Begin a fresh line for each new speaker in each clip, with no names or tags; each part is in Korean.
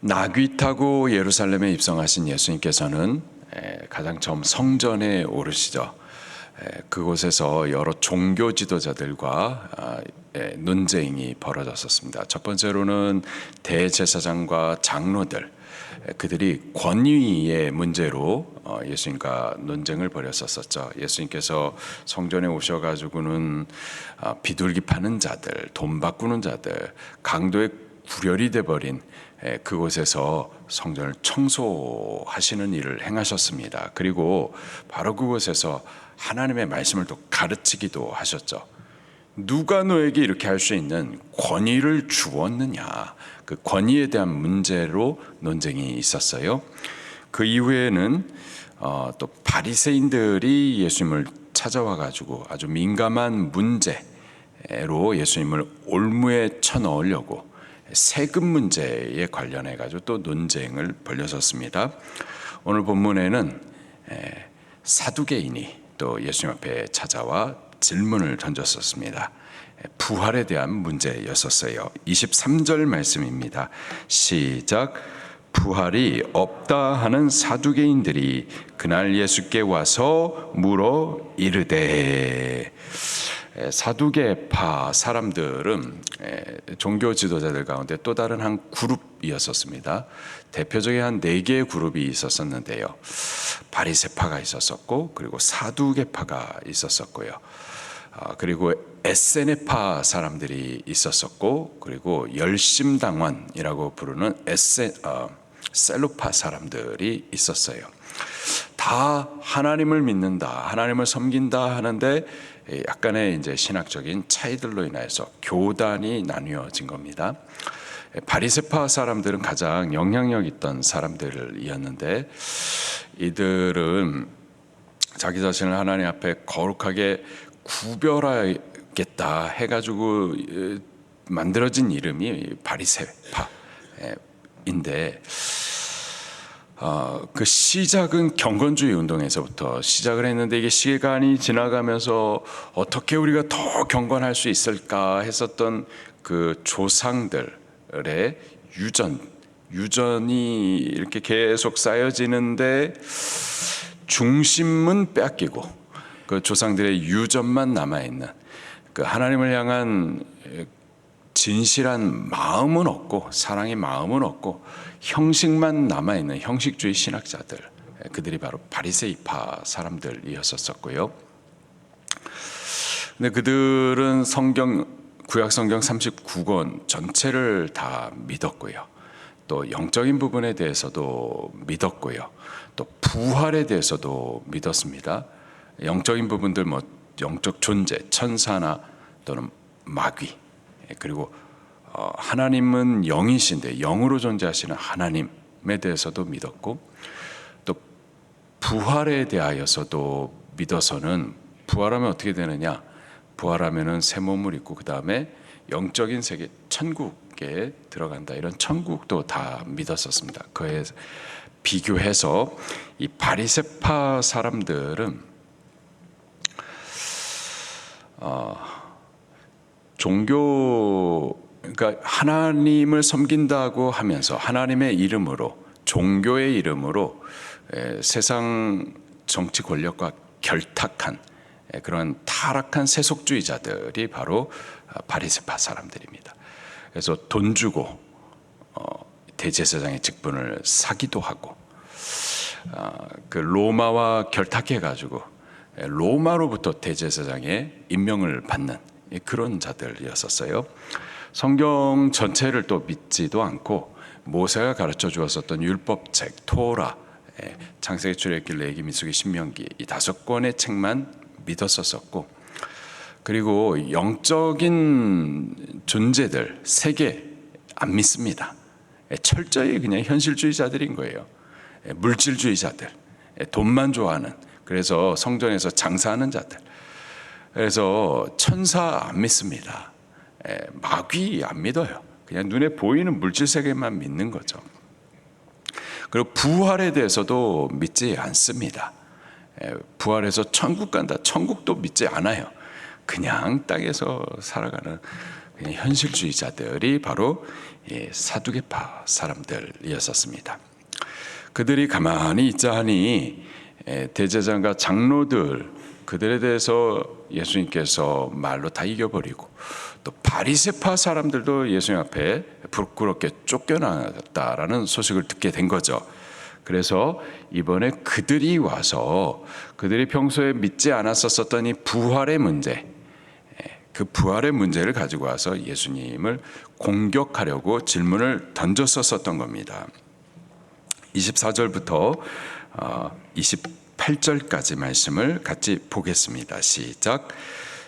나귀 타고 예루살렘에 입성하신 예수님께서는 가장 처음 성전에 오르시죠. 그곳에서 여러 종교 지도자들과 논쟁이 벌어졌었습니다. 첫 번째로는 대제사장과 장로들, 그들이 권위의 문제로 예수님과 논쟁을 벌였었죠. 예수님께서 성전에 오셔가지고는 비둘기 파는 자들, 돈 바꾸는 자들, 강도의 구렬이 돼버린 그곳에서 성전을 청소하시는 일을 행하셨습니다. 그리고 바로 그곳에서 하나님의 말씀을 또 가르치기도 하셨죠. 누가 너에게 이렇게 할 수 있는 권위를 주었느냐, 그 권위에 대한 문제로 논쟁이 있었어요. 그 이후에는 또 바리새인들이 예수님을 찾아와 가지고 아주 민감한 문제로 예수님을 올무에 쳐넣으려고 세금 문제에 관련해 가지고 또 논쟁을 벌였었습니다. 오늘 본문에는 사두개인이 또 예수님 앞에 찾아와 질문을 던졌었습니다. 부활에 대한 문제였었어요. 23절 말씀입니다. 시작. 부활이 없다 하는 사두개인들이 그날 예수께 와서 물어 이르되. 사두개파 사람들은 종교 지도자들 가운데 또 다른 한 그룹이었었습니다. 대표적인 한 4개의 그룹이 있었었는데요. 바리새파가 있었었고, 그리고 사두개파가 있었었고요. 그리고 에세네파 사람들이 있었었고, 그리고 열심당원이라고 부르는 셀루파 사람들이 있었어요. 다 하나님을 믿는다, 하나님을 섬긴다 하는데 약간의 이제 신학적인 차이들로 인해서 교단이 나뉘어진 겁니다. 바리새파 사람들은 가장 영향력 있던 사람들이었는데, 이들은 자기 자신을 하나님 앞에 거룩하게 구별하겠다 해가지고 만들어진 이름이 바리새파인데, 그 시작은 경건주의 운동에서부터 시작을 했는데, 이게 시간이 지나가면서 어떻게 우리가 더 경건할 수 있을까 했었던 그 조상들의 유전이 이렇게 계속 쌓여지는데, 중심은 뺏기고 그 조상들의 유전만 남아있는, 그 하나님을 향한 진실한 마음은 없고 사랑의 마음은 없고 형식만 남아있는 형식주의 신학자들, 그들이 바로 바리새파 사람들이었었고요. 근데 그들은 구약 성경 39권 전체를 다 믿었고요. 또 영적인 부분에 대해서도 믿었고요. 또 부활에 대해서도 믿었습니다. 영적인 부분들, 영적 존재, 천사나 또는 마귀, 그리고 하나님은 영이신데 영으로 존재하시는 하나님에 대해서도 믿었고, 또 부활에 대하여서도 믿어서는 부활하면 어떻게 되느냐, 부활하면은 새 몸을 입고 그 다음에 영적인 세계 천국에 들어간다, 이런 천국도 다 믿었었습니다. 그에 비교해서 이 바리새파 사람들은 그러니까 하나님을 섬긴다고 하면서 하나님의 이름으로, 종교의 이름으로 세상 정치 권력과 결탁한 그런 타락한 세속주의자들이 바로 바리새파 사람들입니다. 그래서 돈 주고 대제사장의 직분을 사기도 하고, 그 로마와 결탁해 가지고 로마로부터 대제사장의 임명을 받는 그런 자들이었었어요. 성경 전체를 또 믿지도 않고, 모세가 가르쳐 주었었던 율법책 토라, 창세기, 출애굽기, 레위기, 민수기, 신명기 이 5권의 책만 믿었었고, 그리고 영적인 존재들 세계 안 믿습니다. 철저히 그냥 현실주의자들인 거예요. 물질주의자들, 돈만 좋아하는, 그래서 성전에서 장사하는 자들. 그래서 천사 안 믿습니다. 마귀 안 믿어요. 그냥 눈에 보이는 물질 세계만 믿는 거죠. 그리고 부활에 대해서도 믿지 않습니다. 부활해서 천국 간다, 천국도 믿지 않아요. 그냥 땅에서 살아가는 그냥 현실주의자들이 바로 사두개파 사람들이었었습니다. 그들이 가만히 있자 하니 대제사장과 장로들 그들에 대해서 예수님께서 말로 다 이겨버리고 또 바리새파 사람들도 예수님 앞에 부끄럽게 쫓겨났다라는 소식을 듣게 된 거죠. 그래서 이번에 그들이 와서 그들이 평소에 믿지 않았었던 이 부활의 문제, 그 부활의 문제를 가지고 와서 예수님을 공격하려고 질문을 던졌었던 겁니다. 24절부터 28절까지 말씀을 같이 보겠습니다. 시작.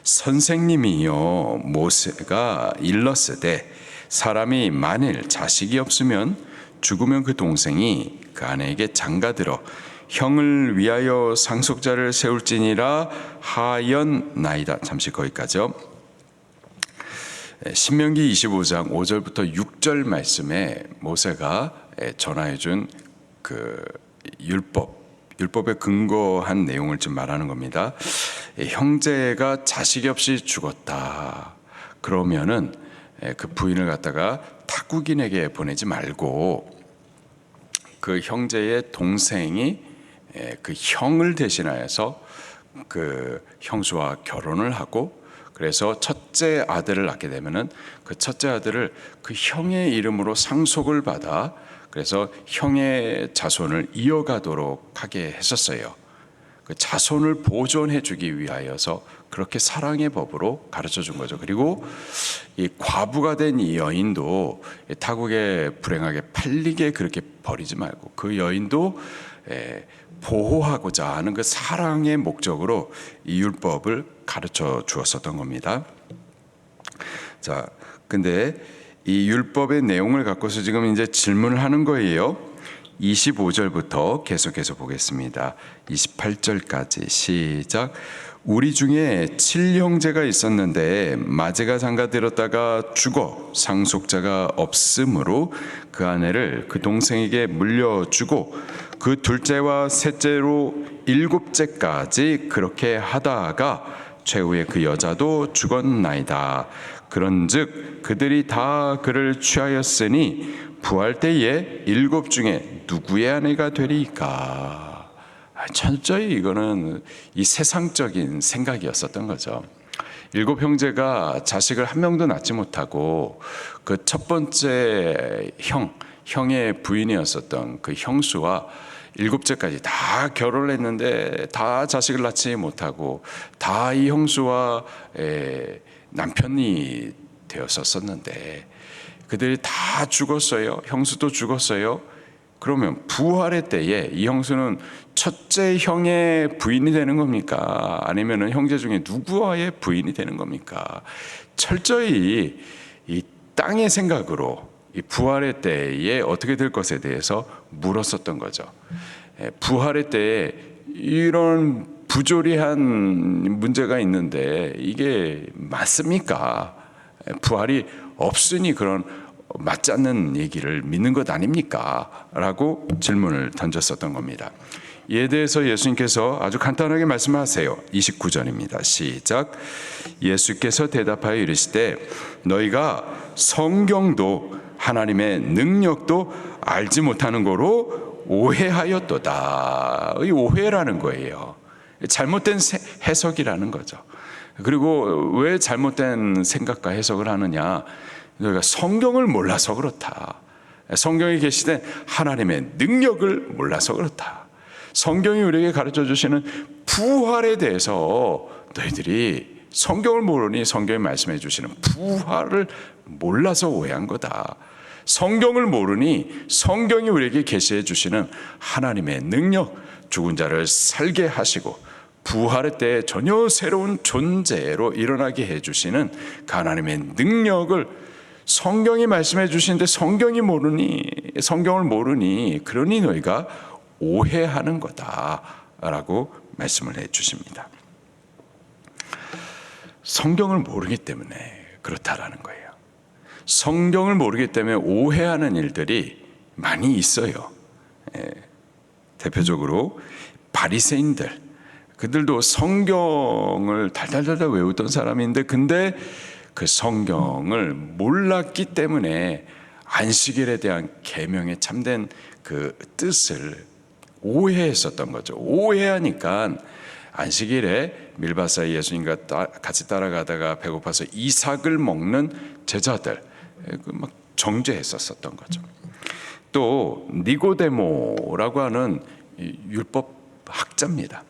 선생님이여, 모세가 일렀으되 사람이 만일 자식이 없으면 죽으면 그 동생이 그 아내에게 장가들어 형을 위하여 상속자를 세울지니라 하였나이다. 잠시 거기까지요. 신명기 25장 5절부터 6절 말씀에 모세가 전하해준 그 율법에 근거한 내용을 좀 말하는 겁니다. 형제가 자식이 없이 죽었다. 그러면은 그 부인을 갖다가 타국인에게 보내지 말고 그 형제의 동생이 그 형을 대신하여서 그 형수와 결혼을 하고 그래서 첫째 아들을 낳게 되면은 그 첫째 아들을 그 형의 이름으로 상속을 받아 그래서 형의 자손을 이어가도록 하게 했었어요. 그 자손을 보존해 주기 위하여서 그렇게 사랑의 법으로 가르쳐 준 거죠. 그리고 이 과부가 된 이 여인도 타국에 불행하게 팔리게 그렇게 버리지 말고 그 여인도 보호하고자 하는 그 사랑의 목적으로 이 율법을 가르쳐 주었었던 겁니다. 자, 근데 이 율법의 내용을 갖고서 지금 이제 질문을 하는 거예요. 25절부터 계속해서 보겠습니다. 28절까지 시작. 우리 중에 7형제가 있었는데 마제가 장가들었다가 죽어 상속자가 없으므로 그 아내를 그 동생에게 물려주고 그 둘째와 셋째로 7째까지 그렇게 하다가 최후에 그 여자도 죽었나이다. 그런즉 그들이 다 그를 취하였으니 부활 때에 7 중에 누구의 아내가 되리까? 철저히 이거는 이 세상적인 생각이었었던 거죠. 7 형제가 자식을 한 명도 낳지 못하고 그 첫 번째 형의 부인이었었던 그 형수와 7째까지 다 결혼을 했는데 다 자식을 낳지 못하고 다 이 형수와 남편이 되었었는데 그들이 다 죽었어요. 형수도 죽었어요. 그러면 부활의 때에 이 형수는 첫째 형의 부인이 되는 겁니까? 아니면은 형제 중에 누구와의 부인이 되는 겁니까? 철저히 이 땅의 생각으로 이 부활의 때에 어떻게 될 것에 대해서 물었었던 거죠. 부활의 때에 이런 부조리한 문제가 있는데 이게 맞습니까? 부활이 없으니 그런 맞지 않는 얘기를 믿는 것 아닙니까? 라고 질문을 던졌었던 겁니다. 이에 대해서 예수님께서 아주 간단하게 말씀하세요. 29절입니다. 시작. 예수께서 대답하여 이르시되 너희가 성경도 하나님의 능력도 알지 못하는 거로 오해하였도다. 이 오해라는 거예요. 잘못된 해석이라는 거죠. 그리고 왜 잘못된 생각과 해석을 하느냐? 너희가 성경을 몰라서 그렇다. 성경에 계시된 하나님의 능력을 몰라서 그렇다. 성경이 우리에게 가르쳐 주시는 부활에 대해서 너희들이 성경을 모르니 성경이 말씀해 주시는 부활을 몰라서 오해한 거다. 성경을 모르니 성경이 우리에게 계시해 주시는 하나님의 능력, 죽은 자를 살게 하시고 부활의 때에 전혀 새로운 존재로 일어나게 해주시는 그 하나님의 능력을 성경이 말씀해 주시는데 성경을 모르니 그러니 너희가 오해하는 거다라고 말씀을 해 주십니다. 성경을 모르기 때문에 그렇다라는 거예요. 성경을 모르기 때문에 오해하는 일들이 많이 있어요. 대표적으로 바리새인들, 그들도 성경을 달달달달 외우던 사람인데 근데 그 성경을 몰랐기 때문에 안식일에 대한 계명의 참된 그 뜻을 오해했었던 거죠. 오해하니까 안식일에 밀밭 예수님과 같이 따라가다가 배고파서 이삭을 먹는 제자들 막 정죄했었던 거죠. 또 니고데모라고 하는 율법 학자입니다.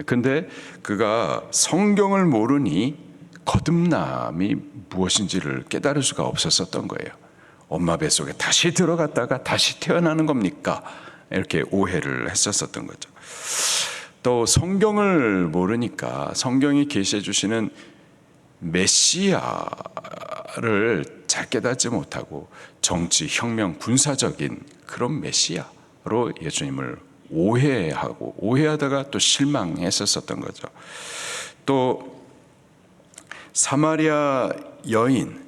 근데 그가 성경을 모르니 거듭남이 무엇인지를 깨달을 수가 없었던 거예요. 엄마 뱃속에 다시 들어갔다가 다시 태어나는 겁니까? 이렇게 오해를 했었던 거죠. 또 성경을 모르니까 성경이 계시해 주시는 메시아를 잘 깨닫지 못하고 정치, 혁명, 군사적인 그런 메시아로 예수님을 오해하다가 또 실망했었던 거죠. 또 사마리아 여인,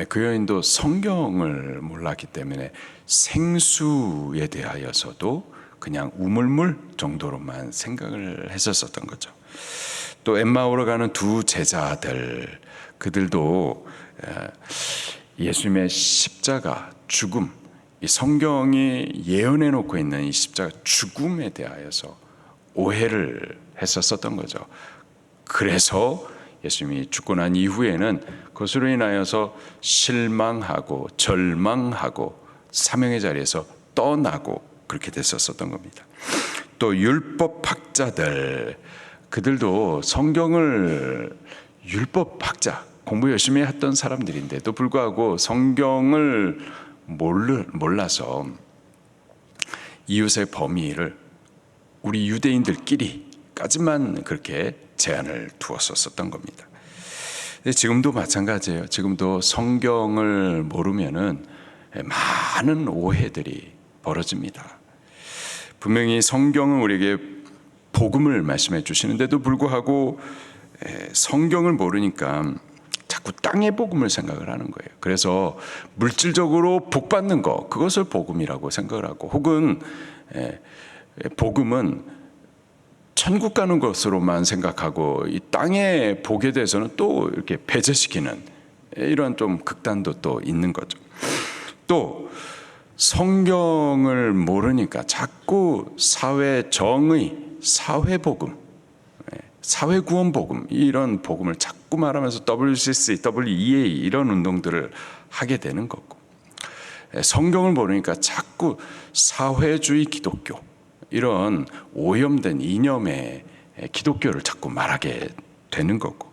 그 여인도 성경을 몰랐기 때문에 생수에 대하여서도 그냥 우물물 정도로만 생각을 했었던 거죠. 또 엠마오로 가는 두 제자들, 그들도 예수님의 십자가 죽음, 이 성경이 예언해 놓고 있는 이 십자가 죽음에 대하여서 오해를 했었던 거죠. 그래서 예수님이 죽고 난 이후에는 그것으로 인하여서 실망하고 절망하고 사명의 자리에서 떠나고 그렇게 됐었던 겁니다. 또 율법학자들, 그들도 성경을, 율법학자 공부 열심히 했던 사람들인데도 불구하고 성경을 몰라서 이웃의 범위를 우리 유대인들끼리까지만 그렇게 제한을 두었었던 겁니다. 지금도 마찬가지예요. 지금도 성경을 모르면은 많은 오해들이 벌어집니다. 분명히 성경은 우리에게 복음을 말씀해 주시는데도 불구하고 성경을 모르니까 자꾸 땅의 복음을 생각을 하는 거예요. 그래서 물질적으로 복 받는 거, 그것을 복음이라고 생각을 하고, 혹은 복음은 천국 가는 것으로만 생각하고 이 땅의 복에 대해서는 또 이렇게 배제시키는 이런 좀 극단도 또 있는 거죠. 또 성경을 모르니까 자꾸 사회 정의, 사회 복음, 사회 구원 복음, 이런 복음을 자꾸 말하면서 WCC, WEA 이런 운동들을 하게 되는 거고, 성경을 모르니까 자꾸 사회주의 기독교, 이런 오염된 이념의 기독교를 자꾸 말하게 되는 거고,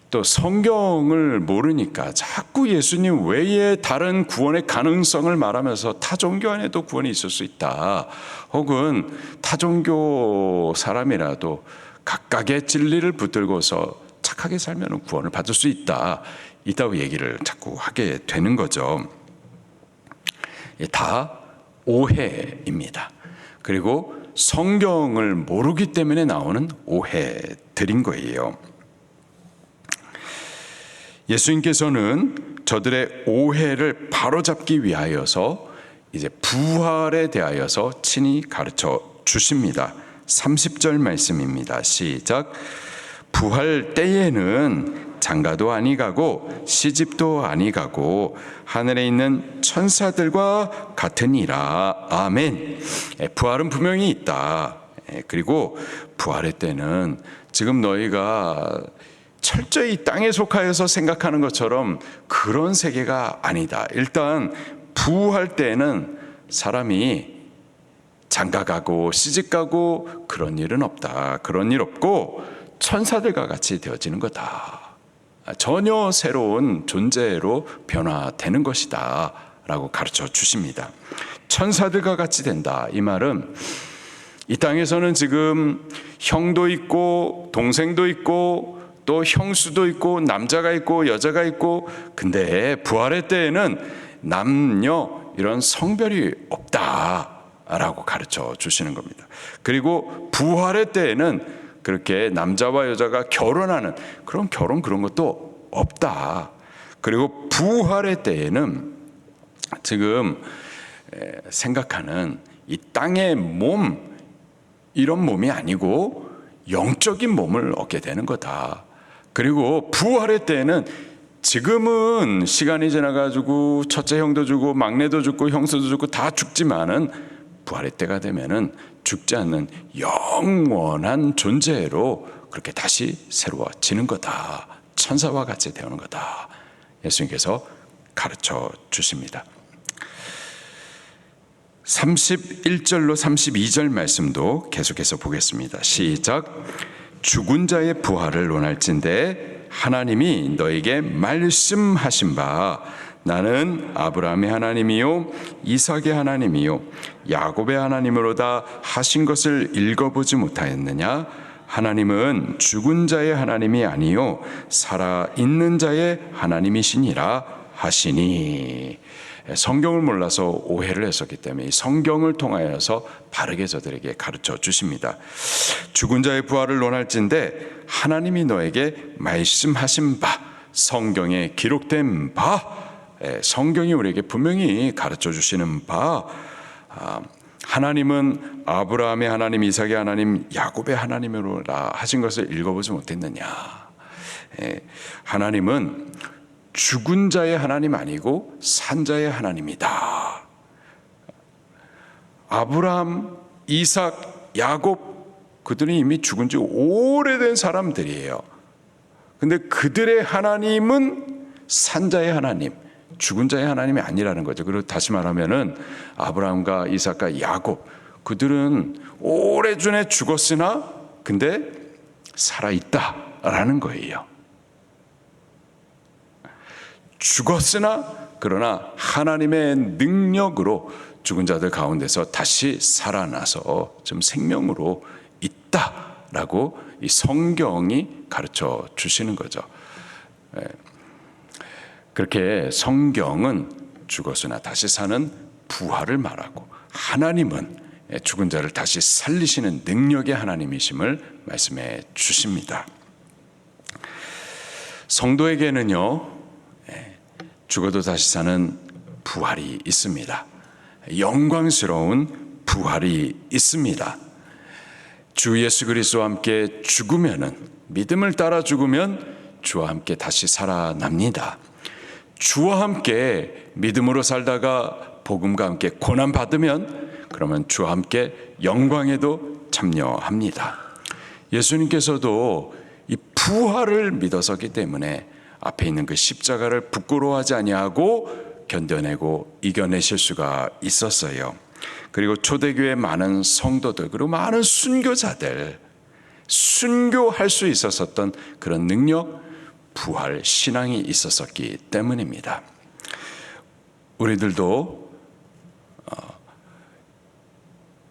또 성경을 모르니까 자꾸 예수님 외에 다른 구원의 가능성을 말하면서 타종교 안에도 구원이 있을 수 있다, 혹은 타종교 사람이라도 각각의 진리를 붙들고서 착하게 살면 구원을 받을 수 있다고 얘기를 자꾸 하게 되는 거죠. 다 오해입니다. 그리고 성경을 모르기 때문에 나오는 오해들인 거예요. 예수님께서는 저들의 오해를 바로잡기 위하여서 이제 부활에 대하여서 친히 가르쳐 주십니다. 30절 말씀입니다. 시작. 부활 때에는 장가도 아니 가고 시집도 아니 가고 하늘에 있는 천사들과 같으니라. 아멘. 부활은 분명히 있다. 그리고 부활의 때는 지금 너희가 철저히 땅에 속하여서 생각하는 것처럼 그런 세계가 아니다. 일단 부활 때는 사람이 장가가고 시집가고 그런 일은 없다. 그런 일 없고 천사들과 같이 되어지는 거다. 전혀 새로운 존재로 변화되는 것이다 라고 가르쳐 주십니다. 천사들과 같이 된다. 이 말은 이 땅에서는 지금 형도 있고 동생도 있고 또 형수도 있고 남자가 있고 여자가 있고, 근데 부활의 때에는 남녀 이런 성별이 없다라고 가르쳐 주시는 겁니다. 그리고 부활의 때에는 그렇게 남자와 여자가 결혼하는 그런 것도 없다. 그리고 부활의 때에는 지금 생각하는 이 땅의 몸, 이런 몸이 아니고 영적인 몸을 얻게 되는 거다. 그리고 부활의 때에는 지금은 시간이 지나가지고 첫째 형도 죽고 막내도 죽고 형수도 죽고 다 죽지만은 부활의 때가 되면은 죽지 않는 영원한 존재로 그렇게 다시 새로워지는 거다. 천사와 같이 되는 거다. 예수님께서 가르쳐 주십니다. 31절로 32절 말씀도 계속해서 보겠습니다. 시작. 죽은 자의 부활을 논할진대 하나님이 너에게 말씀하신 바 나는 아브라함의 하나님이요 이삭의 하나님이요 야곱의 하나님으로다 하신 것을 읽어보지 못하였느냐? 하나님은 죽은 자의 하나님이 아니요 살아있는 자의 하나님이시니라 하시니. 성경을 몰라서 오해를 했었기 때문에 이 성경을 통하여서 바르게 저들에게 가르쳐 주십니다. 죽은 자의 부활을 논할진대 하나님이 너에게 말씀하신 바, 성경에 기록된 바, 성경이 우리에게 분명히 가르쳐 주시는 바, 하나님은 아브라함의 하나님, 이삭의 하나님, 야곱의 하나님으로라 하신 것을 읽어보지 못했느냐? 하나님은 죽은 자의 하나님 아니고 산 자의 하나님이다. 아브라함, 이삭, 야곱 그들은 이미 죽은 지 오래된 사람들이에요. 근데 그들의 하나님은 산 자의 하나님, 죽은 자의 하나님이 아니라는 거죠. 그리고 다시 말하면은 아브라함과 이삭과 야곱 그들은 오래전에 죽었으나 근데 살아있다라는 거예요. 죽었으나 그러나 하나님의 능력으로 죽은 자들 가운데서 다시 살아나서 좀 생명으로 있다라고 이 성경이 가르쳐 주시는 거죠. 그렇게 성경은 죽었으나 다시 사는 부활을 말하고 하나님은 죽은 자를 다시 살리시는 능력의 하나님이심을 말씀해 주십니다. 성도에게는요 죽어도 다시 사는 부활이 있습니다. 영광스러운 부활이 있습니다. 주 예수 그리스도와 함께 죽으면은 믿음을 따라 죽으면 주와 함께 다시 살아납니다. 주와 함께 믿음으로 살다가 복음과 함께 고난 받으면 그러면 주와 함께 영광에도 참여합니다. 예수님께서도 이 부활을 믿어서기 때문에 앞에 있는 그 십자가를 부끄러워하지 아니하고 견뎌내고 이겨내실 수가 있었어요. 그리고 초대교회 많은 성도들 그리고 많은 순교자들 순교할 수 있었던 그런 능력 부활 신앙이 있었기 때문입니다. 우리들도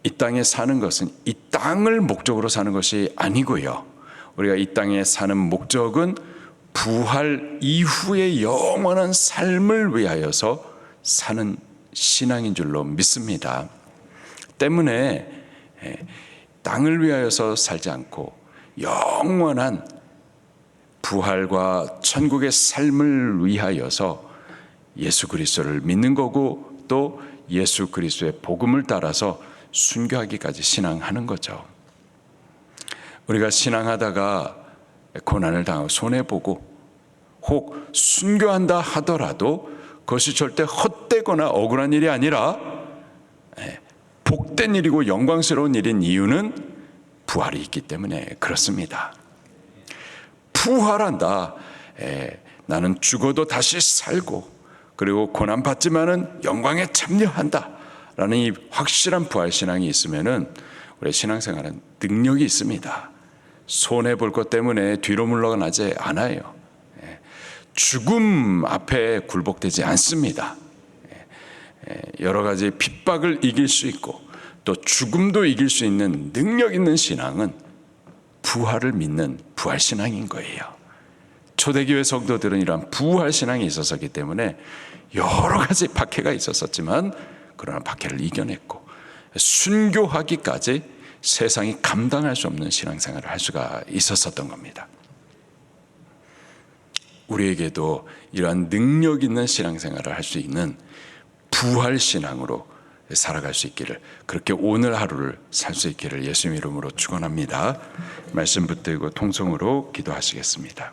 이 땅에 사는 것은 이 땅을 목적으로 사는 것이 아니고요. 우리가 이 땅에 사는 목적은 부활 이후의 영원한 삶을 위하여서 사는 신앙인 줄로 믿습니다. 때문에 땅을 위하여서 살지 않고 영원한 부활과 천국의 삶을 위하여서 예수 그리스도를 믿는 거고 또 예수 그리스도의 복음을 따라서 순교하기까지 신앙하는 거죠. 우리가 신앙하다가 고난을 당하고 손해보고 혹 순교한다 하더라도 그것이 절대 헛되거나 억울한 일이 아니라 복된 일이고 영광스러운 일인 이유는 부활이 있기 때문에 그렇습니다. 부활한다. 나는 죽어도 다시 살고 그리고 고난받지만은 영광에 참여한다 라는 이 확실한 부활신앙이 있으면은 우리 신앙생활은 능력이 있습니다. 손해볼 것 때문에 뒤로 물러나지 않아요. 죽음 앞에 굴복되지 않습니다. 여러 가지 핍박을 이길 수 있고 또 죽음도 이길 수 있는 능력 있는 신앙은 부활을 믿는 부활신앙인 거예요. 초대교회 성도들은 이러한 부활신앙이 있었기 때문에 여러 가지 박해가 있었지만 그러나 박해를 이겨냈고 순교하기까지 세상이 감당할 수 없는 신앙생활을 할 수가 있었던 겁니다. 우리에게도 이러한 능력 있는 신앙생활을 할 수 있는 부활신앙으로 살아갈 수 있기를 그렇게 오늘 하루를 살 수 있기를 예수님 이름으로 축원합니다. 말씀 붙들고 통성으로 기도하시겠습니다.